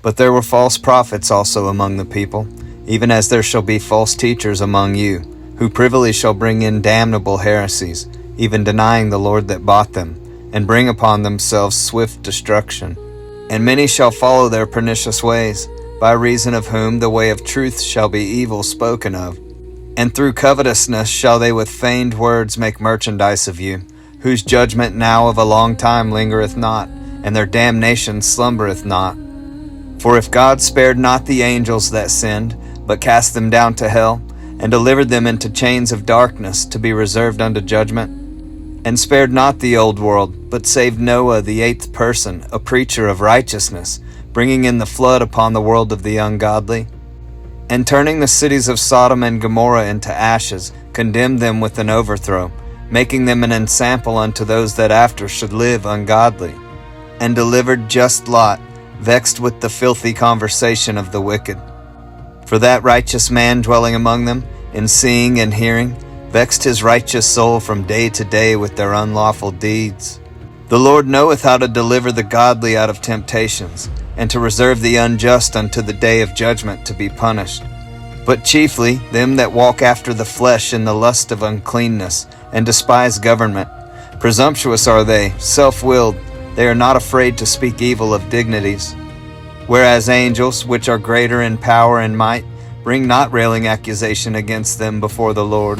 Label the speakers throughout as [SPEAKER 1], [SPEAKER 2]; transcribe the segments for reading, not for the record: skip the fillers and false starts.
[SPEAKER 1] But there were false prophets also among the people, even as there shall be false teachers among you, who privily shall bring in damnable heresies, even denying the Lord that bought them, and bring upon themselves swift destruction. And many shall follow their pernicious ways, by reason of whom the way of truth shall be evil spoken of. And through covetousness shall they with feigned words make merchandise of you, whose judgment now of a long time lingereth not, and their damnation slumbereth not. For if God spared not the angels that sinned, but cast them down to hell, and delivered them into chains of darkness to be reserved unto judgment, and spared not the old world, but saved Noah the 8th person, a preacher of righteousness, bringing in the flood upon the world of the ungodly, and turning the cities of Sodom and Gomorrah into ashes, condemned them with an overthrow, making them an ensample unto those that after should live ungodly, and delivered just Lot, vexed with the filthy conversation of the wicked. For that righteous man dwelling among them, in seeing and hearing, vexed his righteous soul from day to day with their unlawful deeds. The Lord knoweth how to deliver the godly out of temptations, and to reserve the unjust unto the day of judgment to be punished. But chiefly them that walk after the flesh in the lust of uncleanness, and despise government. Presumptuous are they, self-willed, they are not afraid to speak evil of dignities. Whereas angels, which are greater in power and might, bring not railing accusation against them before the Lord.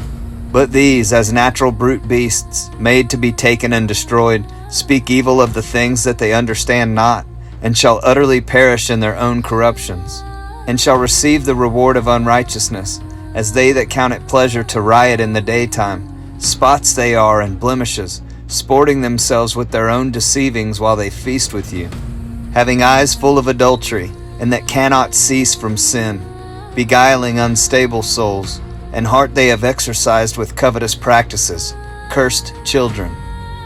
[SPEAKER 1] But these, as natural brute beasts, made to be taken and destroyed, speak evil of the things that they understand not, and shall utterly perish in their own corruptions, and shall receive the reward of unrighteousness, as they that count it pleasure to riot in the daytime. Spots they are and blemishes, sporting themselves with their own deceivings while they feast with you, having eyes full of adultery, and that cannot cease from sin, beguiling unstable souls, and heart they have exercised with covetous practices, cursed children,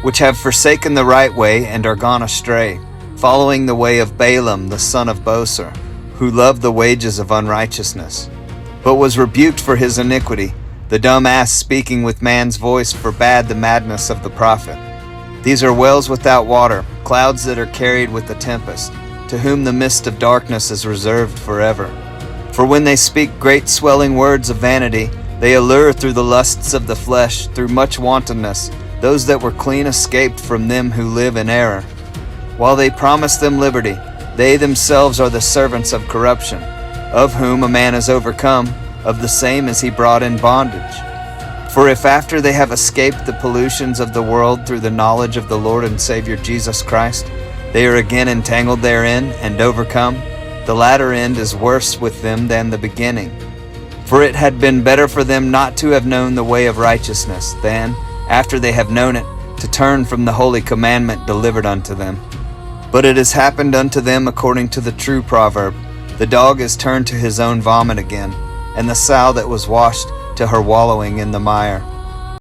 [SPEAKER 1] which have forsaken the right way and are gone astray, following the way of Balaam the son of Bosor, who loved the wages of unrighteousness, but was rebuked for his iniquity. The dumb ass speaking with man's voice forbade the madness of the prophet. These are wells without water, clouds that are carried with the tempest, to whom the mist of darkness is reserved forever. For when they speak great swelling words of vanity, they allure through the lusts of the flesh, through much wantonness, those that were clean escaped from them who live in error. While they promise them liberty, they themselves are the servants of corruption, of whom a man is overcome, of the same is he brought in bondage. For if after they have escaped the pollutions of the world through the knowledge of the Lord and Savior Jesus Christ, they are again entangled therein and overcome, the latter end is worse with them than the beginning. For it had been better for them not to have known the way of righteousness, than, after they have known it, to turn from the holy commandment delivered unto them. But it has happened unto them according to the true proverb, the dog is turned to his own vomit again, and the sow that was washed to her wallowing in the mire.